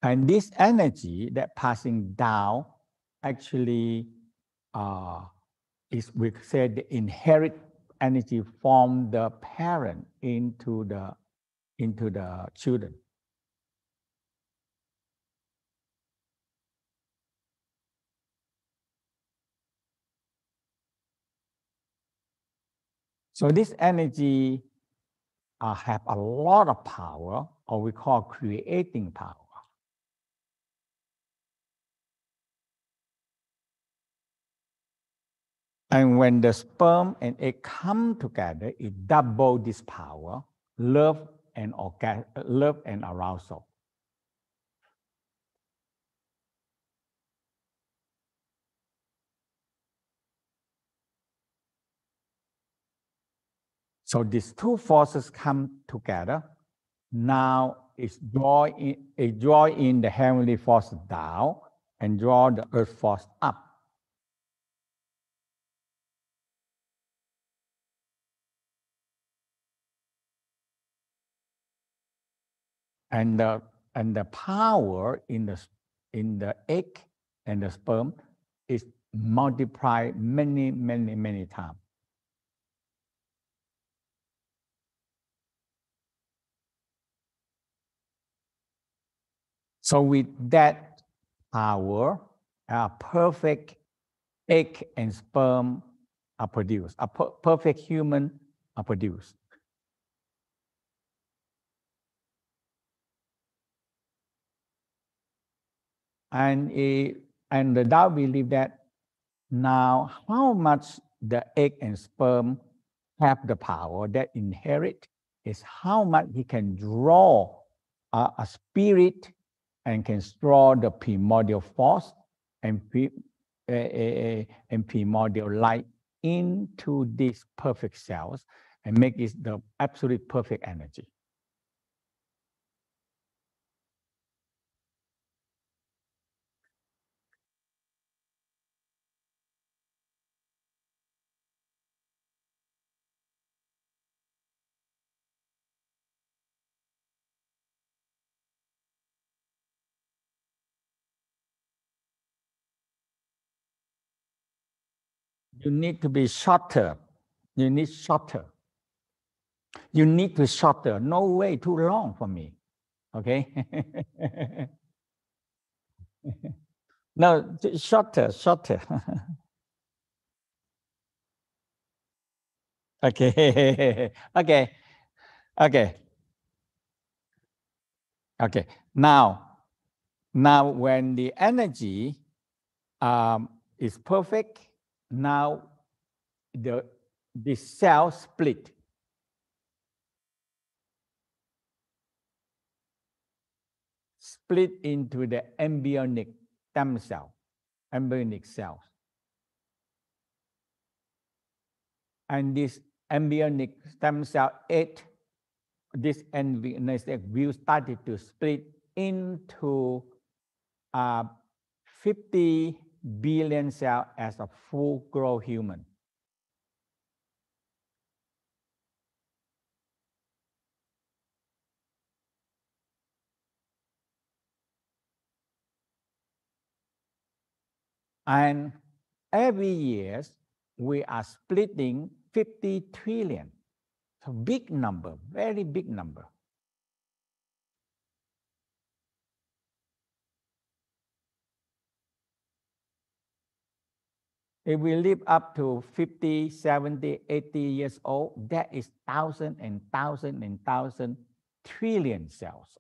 And this energy that passing down actually is, we say, the inherit energy from the parent into the children. So this energy have a lot of power, or we call creating power. And when the sperm and egg come together, it double this power, love and arousal. So these two forces come together. Now it's draw in the heavenly force down and draw the earth force up. And the power in the egg and the sperm is multiplied many times. So with that power, a perfect egg and sperm are produced. A perfect human are produced. And the Tao believe that now how much the egg and sperm have the power that inherit is how much he can draw a spirit and can draw the primordial force and primordial light into these perfect cells and make it the absolute perfect energy. You need to be shorter. You need shorter. You need to shorter. No way too long for me. Okay. No, shorter. Okay. Okay. Now when the energy is perfect, now the cell split into the embryonic stem cell, embryonic cells. And this embryonic stem cell this embryonic will start to split into 50 billion cells as a full grown human. And every year, we are splitting 50 trillion. So big number, very big number. If we live up to 50, 70, 80 years old, that is thousand and thousand and thousand trillion cells.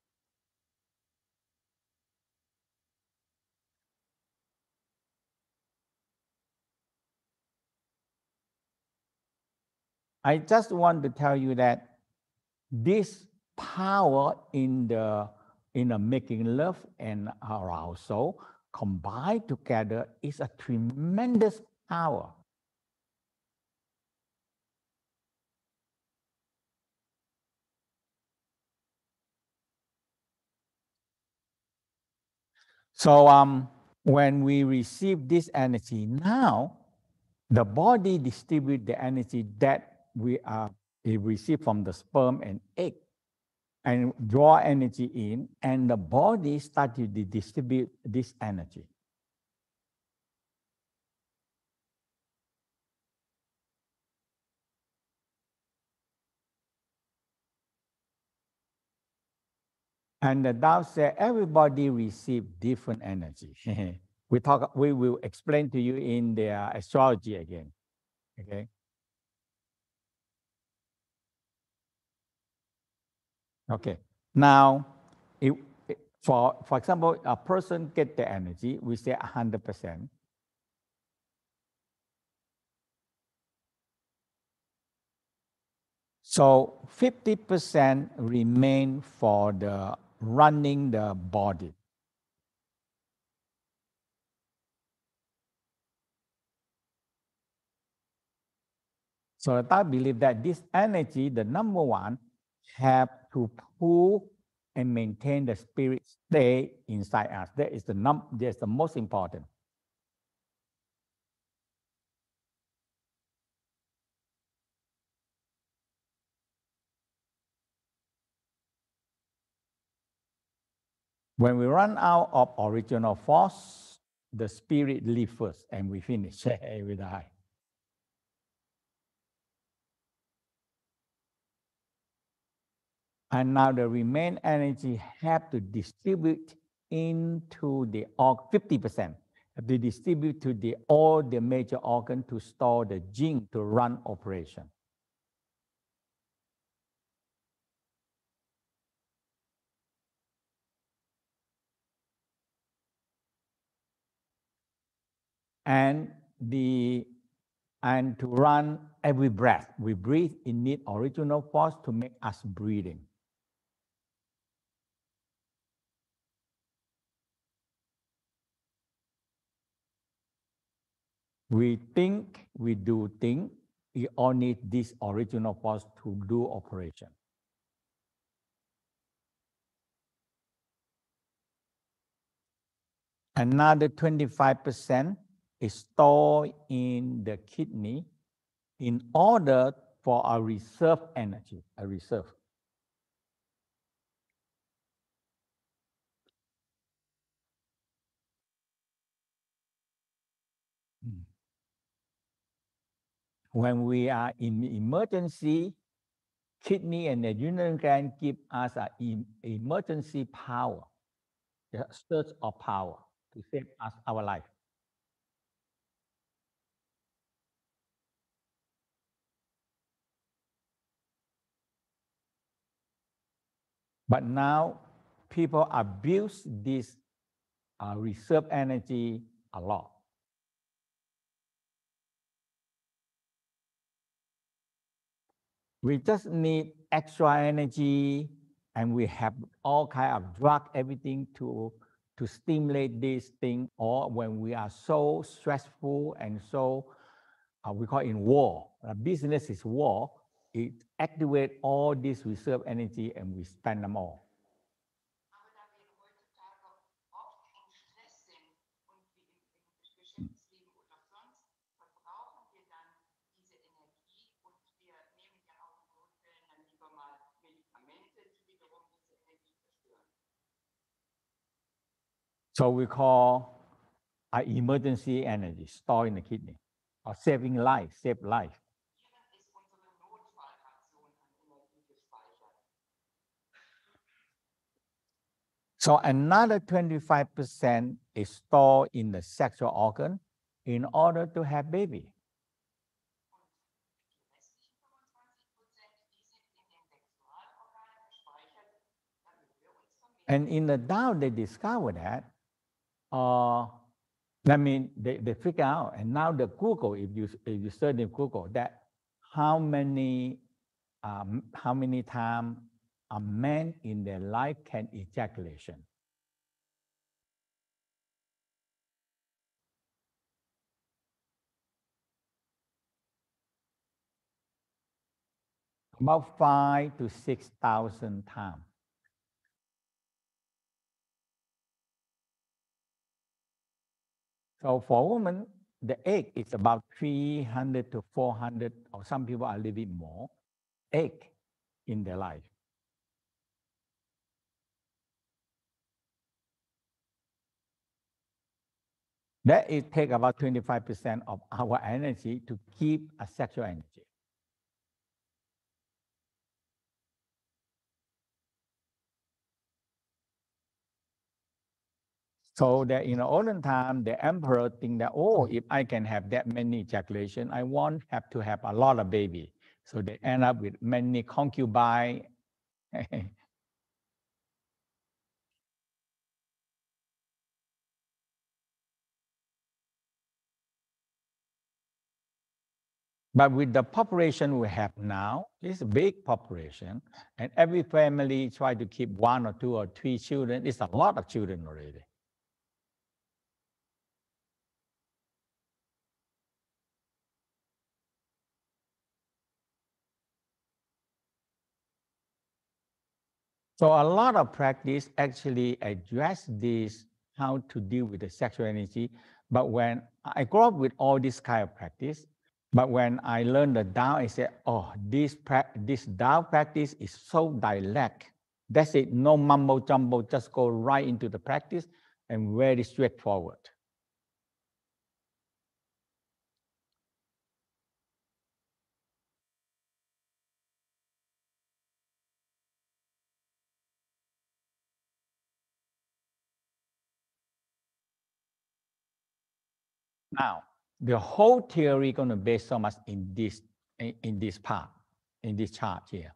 I just want to tell you that this power in the making love and arousal combined together is a tremendous power. So when we receive this energy now, the body distributes the energy that we receive from the sperm and egg. and draw energy in, and the body start to distribute this energy. And the Tao said everybody receive different energy. We will explain to you in the astrology again. Okay. Okay. Now, if, for example, a person get the energy, we say 100%. So 50% remain for the running the body. So I believe that this energy, the number one, have to pull and maintain the spirit stay inside us. That is that's the most important. When we run out of original force, the spirit leaves first and we finish. We die. And now the remain energy have to distribute into the 50%. They distribute to all the major organ to store the gene to run operation. And to run every breath we breathe, it need original force to make us breathing. We think, we do think, we all need this original force to do operation. Another 25% is stored in the kidney in order for a reserve energy, a reserve. When we are in emergency, kidney and the urinary gland give us an emergency power, the surge of power to save us our life. But now people abuse this reserve energy a lot. We just need extra energy, and we have all kind of drug, everything to stimulate this thing. Or when we are so stressful and so we call it in war, business is war. It activates all this reserve energy, and we spend them all. So we call emergency energy stored in the kidney, or saving life, save life. So another 25% is stored in the sexual organ in order to have baby. And in the Tao, they discovered that. They figure out, and now the Google, if you search in Google, that how many times a man in their life can ejaculation. About 5,000 to 6,000 times. So for women, the egg is about 300 to 400, or some people are a little bit more, egg in their life. That it take about 25% of our energy to keep a sexual energy. So that in the olden time, the emperor think that, oh, if I can have that many ejaculation, I won't have to have a lot of baby. So they end up with many concubines. But with the population we have now, it's a big population, and every family try to keep 1 or 2 or 3 children. It's a lot of children already. So a lot of practice actually address this, how to deal with the sexual energy. But when I grew up with all this kind of practice, but when I learned the Tao, I said, oh, this Tao practice is so direct. That's it, no mumbo jumbo, just go right into the practice and very straightforward. Now, the whole theory going to base so much in this part, in this chart here.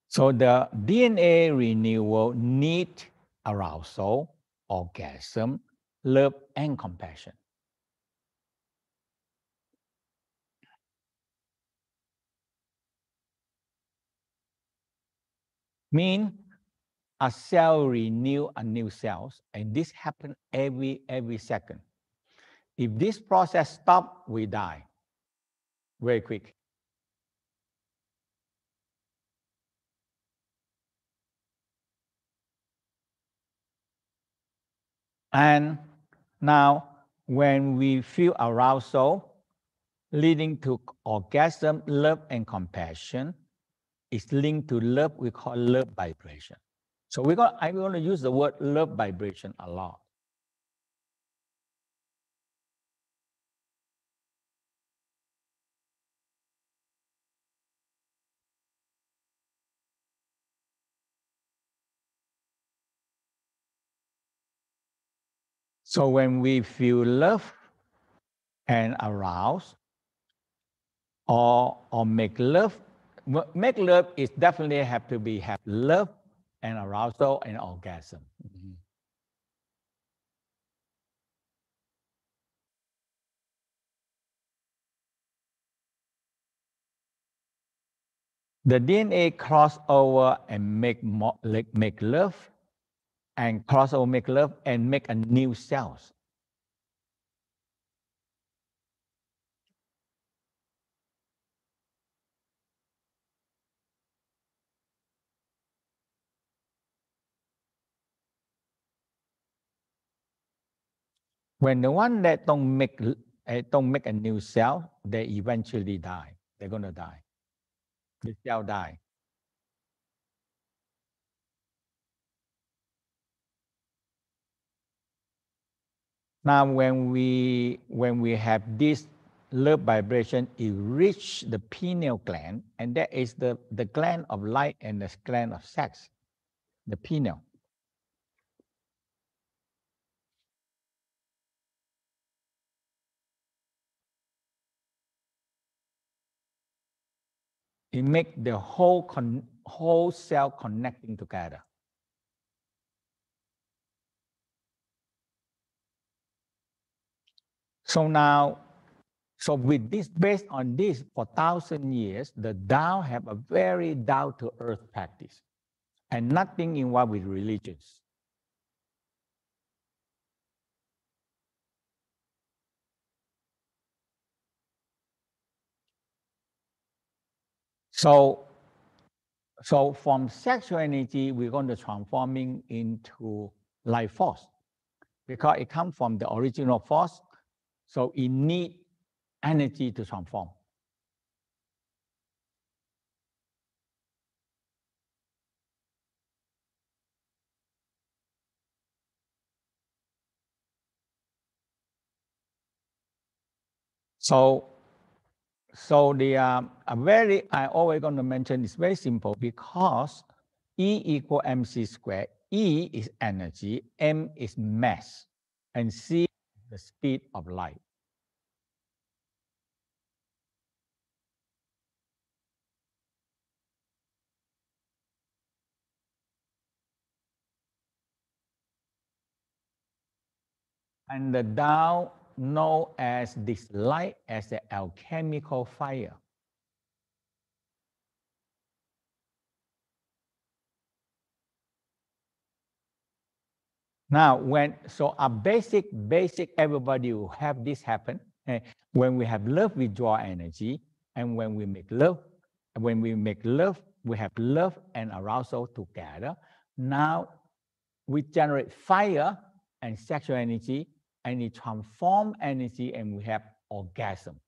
So the DNA renewal need arousal, orgasm, love, and compassion. Mean a cell renew a new cells, and this happens every second. If this process stop, we die very quick. And now, when we feel arousal, leading to orgasm, love, and compassion, is linked to love. We call love vibration. So I'm going to use the word love vibration a lot. So when we feel love and aroused, or make love is definitely have love and arousal and orgasm. Mm-hmm. The DNA cross over and make love, and cross over make love and make a new cells. When the one that don't make a new cell, they eventually die. They're gonna die. The cell die. Now, when we have this love vibration, it reach the pineal gland, and that is the gland of light and the gland of sex, the pineal. It make the whole cell connecting together. So now, so with this, based on this, for 1,000 years, the Tao have a very down to earth practice, and nothing involved with religions. So from sexual energy, we're going to transforming into life force because it comes from the original force. So it need energy to transform. So the I always going to mention is very simple because E equal mc squared. E is energy, m is mass, and c is the speed of light. And the Tao known as this light as the alchemical fire. Now, a basic, everybody will have this happen. When we have love, we draw energy. And when we make love, we have love and arousal together. Now, we generate fire and sexual energy, and it transform energy, and we have orgasm.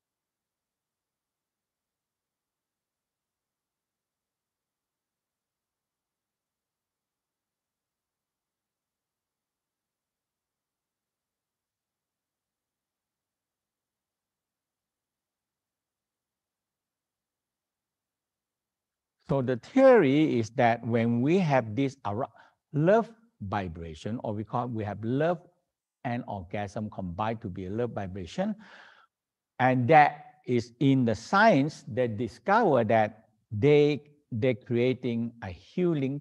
So the theory is that when we have this love vibration, or we have love and orgasm combined to be a love vibration, and that is in the science that discover that they're creating a healing,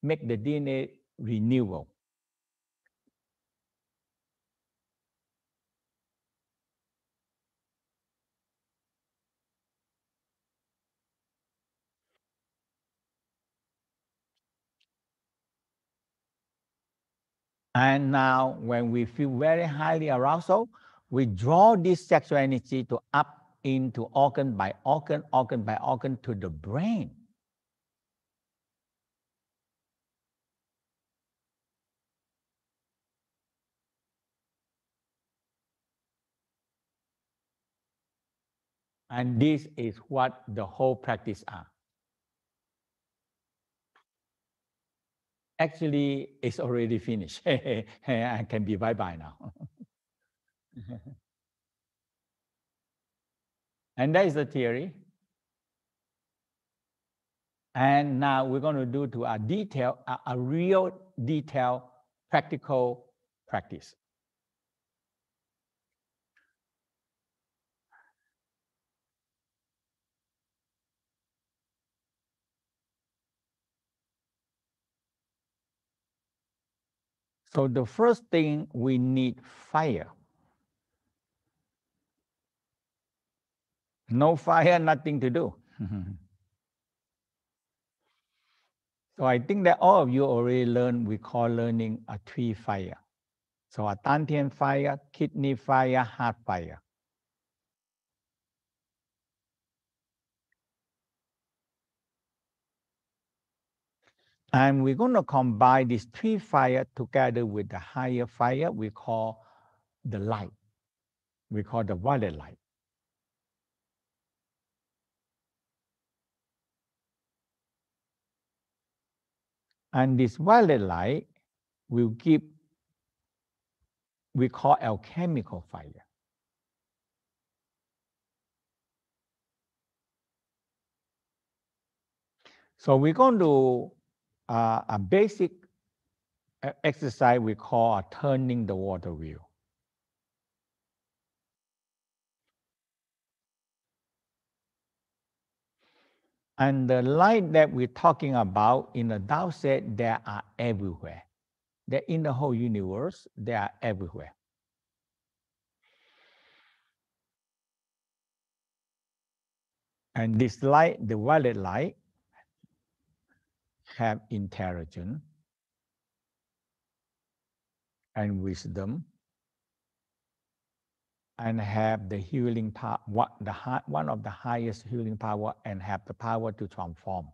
make the DNA renewal. And now when we feel very highly arousal, we draw this sexual energy to up into organ by organ to the brain. And this is what the whole practice are. Actually, it's already finished. I can be bye-bye now. And that is the theory. And now we're going to do to a real detailed practical practice. So the first thing, we need fire. No fire, nothing to do. So I think that all of you already learned, we call learning a three fire. So a Dantian fire, kidney fire, heart fire. And we're going to combine these three fire together with the higher fire we call the light. We call the violet light. And this violet light will give, we call alchemical fire. So we're going to a basic exercise we call turning the water wheel. And the light that we're talking about in the Tao said, they are everywhere. They're in the whole universe, they are everywhere. And this light, the violet light, have intelligence and wisdom, and have the healing power, one of the highest healing power, and have the power to transform.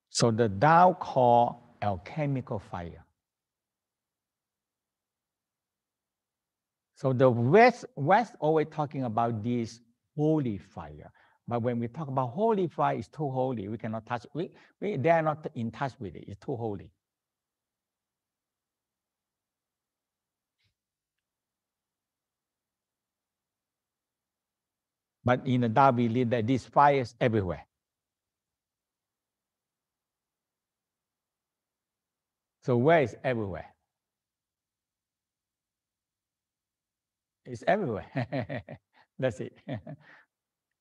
So the Tao call alchemical fire. So the West always talking about this holy fire. But when we talk about holy fire, it's too holy. We cannot touch it. They are not in touch with it. It's too holy. But in the Tao, we believe that this fire is everywhere. So where is everywhere? It's everywhere. That's it.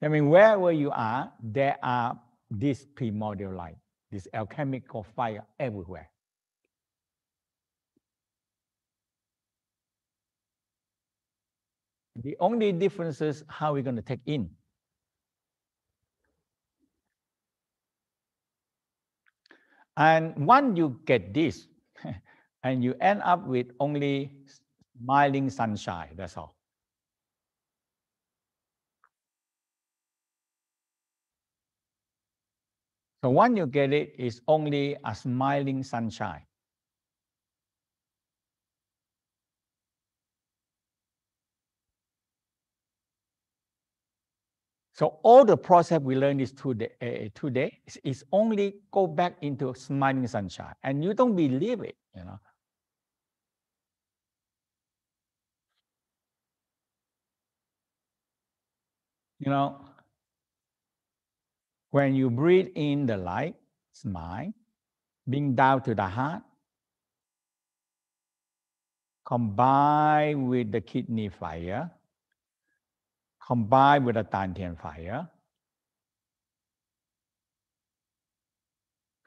I mean, wherever you are, there are this primordial light, this alchemical fire everywhere. The only difference is how we're going to take in. And once you get this, and you end up with only smiling sunshine, that's all. So once you get it, it's only a smiling sunshine. So all the process we learn is today is only go back into smiling sunshine, and you don't believe it, you know. You know, when you breathe in the light, smile, being down to the heart, combined with the kidney fire, combined with the Dantian fire.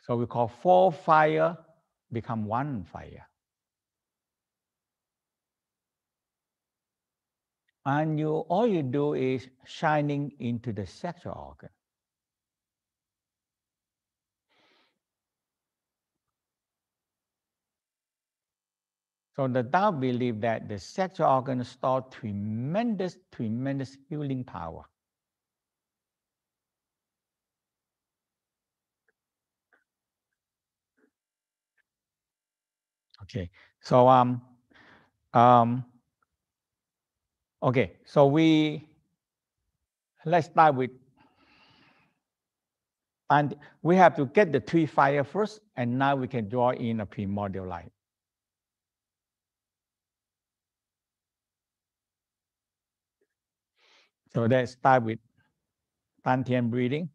So we call 4 fire become 1 fire. And all you do is shining into the sexual organ. So the Tao believe that the sexual organ store tremendous healing power. Okay, so okay, so let's start with, and we have to get the 3 fire first, and now we can draw in a primordial light. So let's start with Dantian breathing.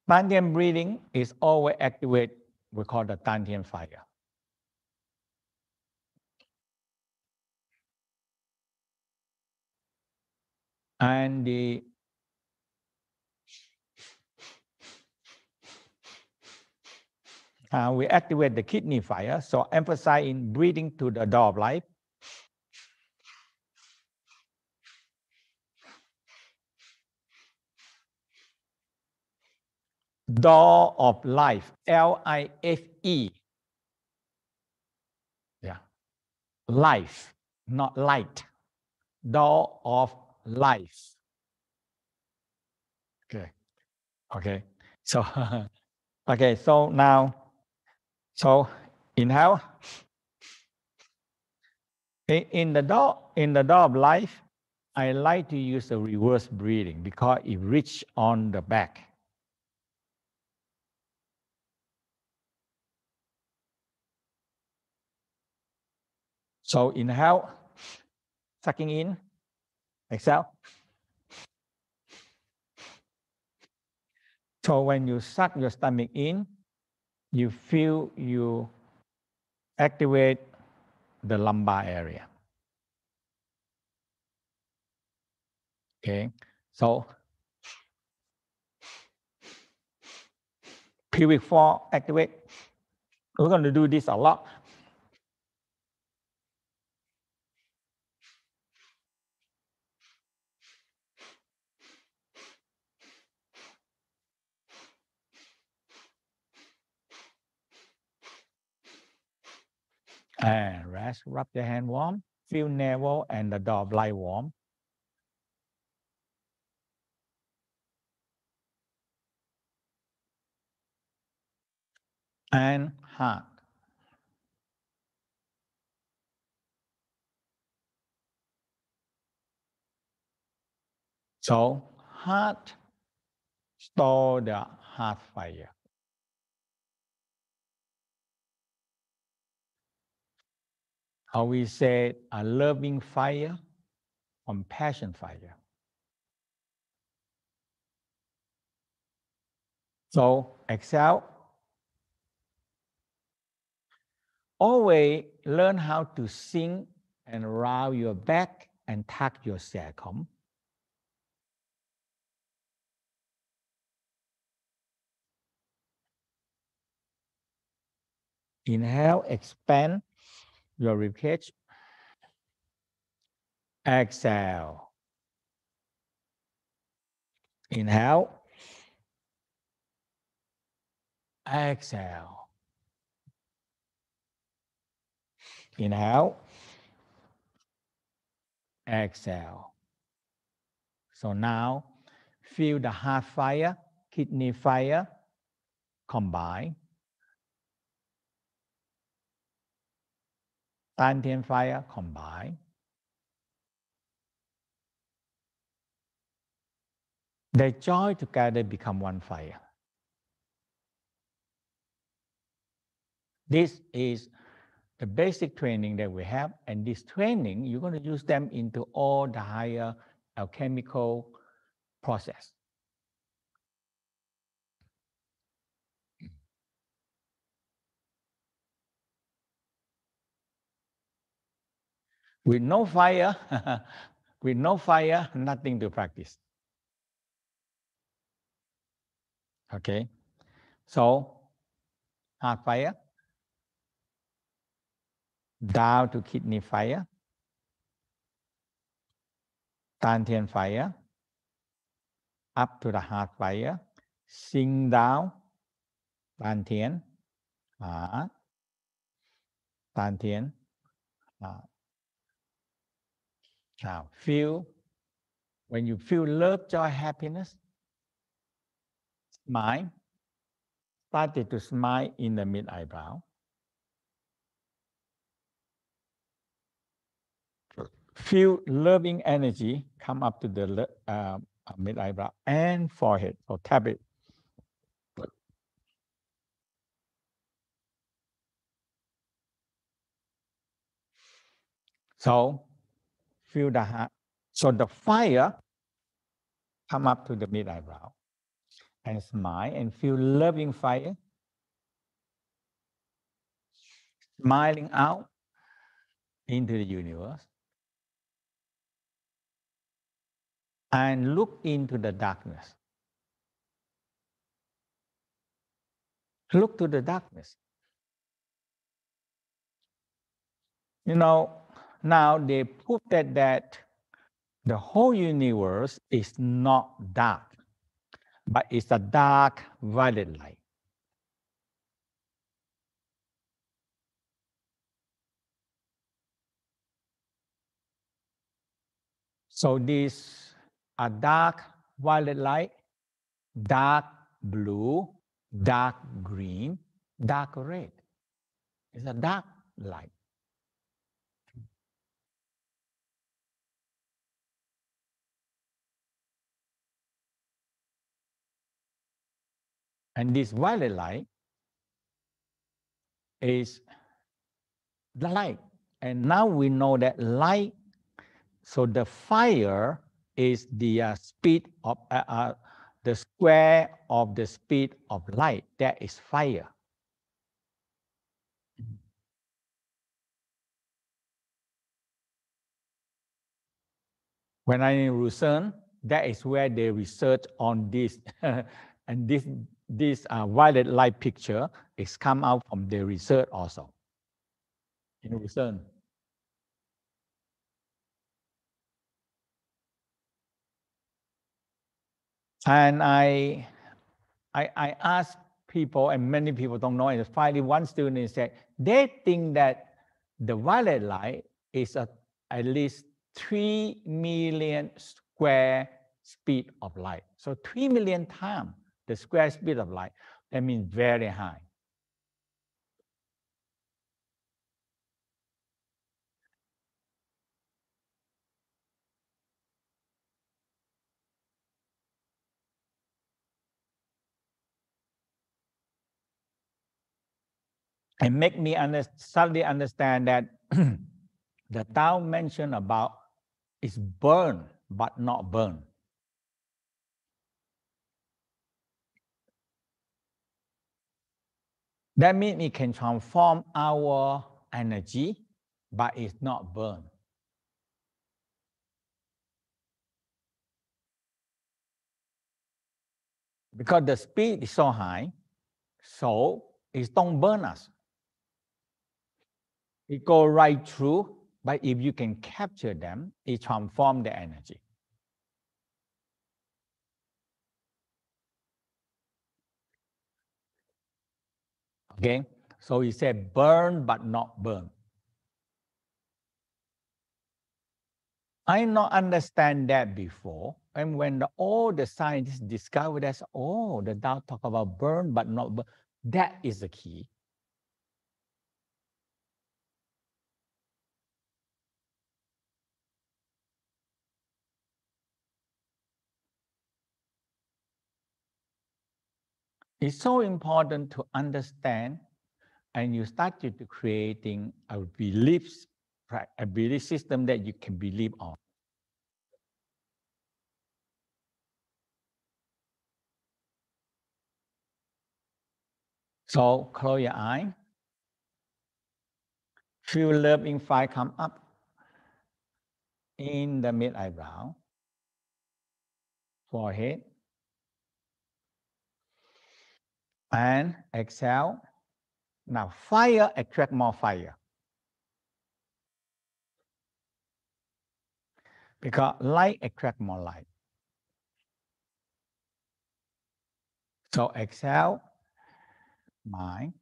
Dantian breathing is always activate, we call the Dantian fire. And we activate the kidney fire, so emphasize in breathing to the door of life. Door of life, L-I-F-E. Yeah, life, not light. Door of life. Okay. So, okay. So now, so inhale. In the door of life, I like to use the reverse breathing because it reach on the back. So inhale, sucking in, exhale. So when you suck your stomach in, you feel you activate the lumbar area. Okay, so pelvic floor activate. We're going to do this a lot. And rest, rub the hand warm, feel navel and the door of light warm. And heart. So heart store the heart fire. How we say a loving fire, compassion fire. So exhale. Always learn how to sing and round your back and tuck your sacrum. Inhale, expand your ribcage. Exhale. Inhale. Exhale. Inhale. Exhale. So now feel the heart fire, kidney fire combine. Dantian fire combine. They join together, become one fire. This is the basic training that we have, and this training, you're going to use them into all the higher alchemical process. With no fire, with no fire, nothing to practice. Okay, so heart fire, down to kidney fire, Dantian fire, up to the heart fire, sink down, Dantian, heart, Dantian, heart. Now feel, when you feel love, joy, happiness, smile, started to smile in the mid eyebrow. Feel loving energy come up to the mid eyebrow and forehead. So tap it. So feel the heart. So the fire come up to the mid eyebrow and smile and feel loving fire. Smiling out into the universe. And look into the darkness. Look to the darkness. You know, now they proved that the whole universe is not dark, but it's a dark violet light. So these are dark violet light, dark blue, dark green, dark red. It's a dark light. And this violet light is the light. And now we know that light, so the fire is the speed of, the square of the speed of light. That is fire. When I'm in Lucerne, that is where they research on this. And this violet light picture is come out from the research also in Lucerne. And I asked people, and many people don't know, and finally one student said, they think that the violet light is at least 3 million square speed of light. So 3 million times the square speed of light. That means very high. and make me suddenly understand that the Tao mentioned about is burn, but not burn. That means it can transform our energy, but it's not burn. Because the speed is so high, so it don't burn us. It go right through, but if you can capture them, it transform the energy. Okay, so he said burn but not burn. I not understand that before. And when all the scientists discovered that, oh, the Tao talk about burn but not burn, that is the key. It's so important to understand, and you started to creating a belief system that you can believe on. So close your eye. Feel loving fire come up in the mid eyebrow, forehead, and exhale. Now fire attract more fire. Because light attract more light. So exhale, mind,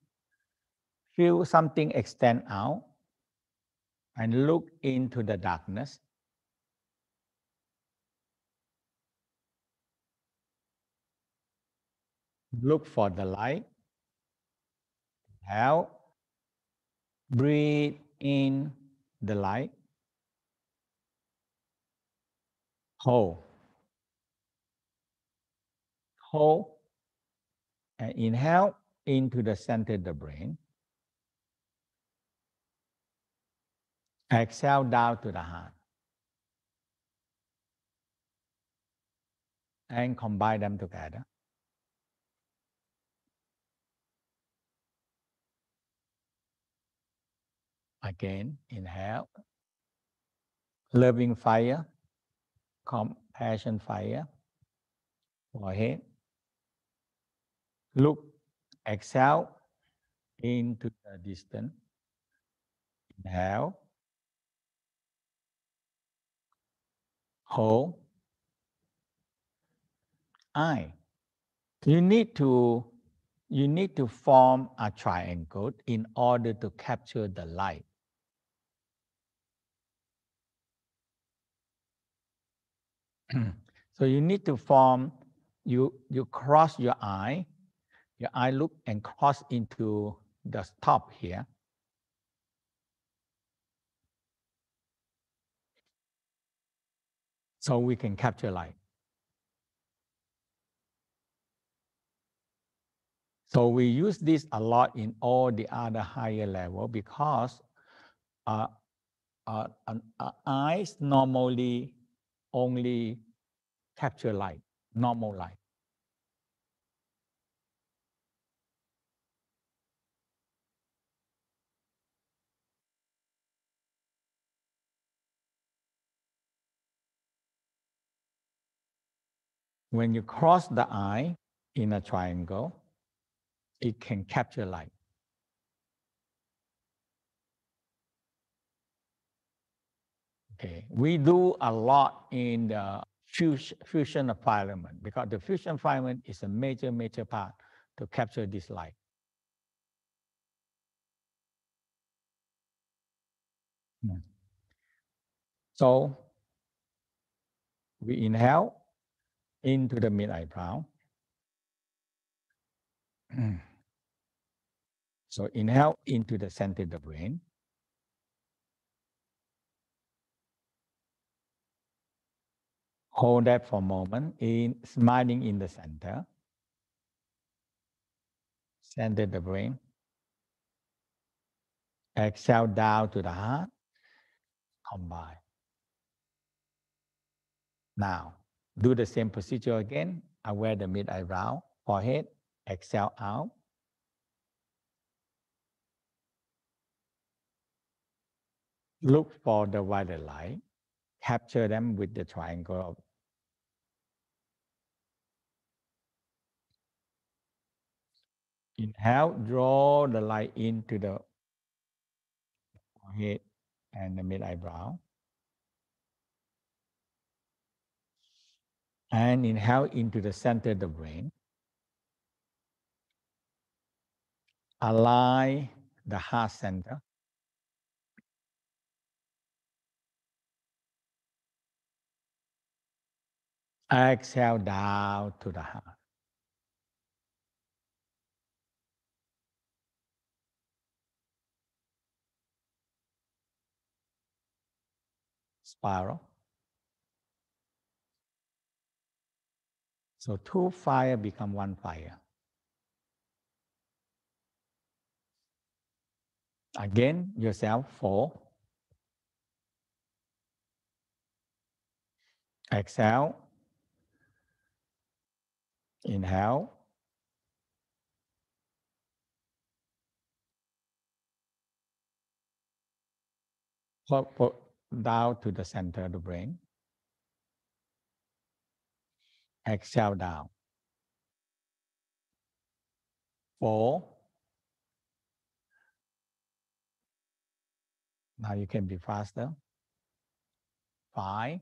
feel something extend out and look into the darkness. Look for the light. Inhale, breathe in the light. Hold. Hold and inhale into the center of the brain. Exhale down to the heart. And combine them together. Again, inhale. Loving fire, compassion fire, forehead. Look, exhale into the distance. Inhale. Hold. Eye. You need to form a triangle in order to capture the light. So you need to form, you cross your eye look and cross into the top here. So we can capture light. So we use this a lot in all the other higher level because eyes normally only capture light, normal light. When you cross the eye in a triangle, it can capture light. Okay, we do a lot in the fusion environment because the fusion environment is a major part to capture this light. So we inhale into the mid eyebrow. So inhale into the center of the brain. Hold that for a moment, smiling in the center of the brain. Exhale down to the heart. Combine. Now, do the same procedure again. Aware the mid eyebrow, forehead. Exhale out. Look for the violet light. Capture them with the triangle. Inhale, draw the light into the forehead and the mid eyebrow. And inhale into the center of the brain. Align the heart center. Exhale down to the heart. Spiral. So two fire become one fire. Again, yourself, 4. Exhale. Inhale. Put down to the center of the brain. Exhale down. 4. Now you can be faster. 5.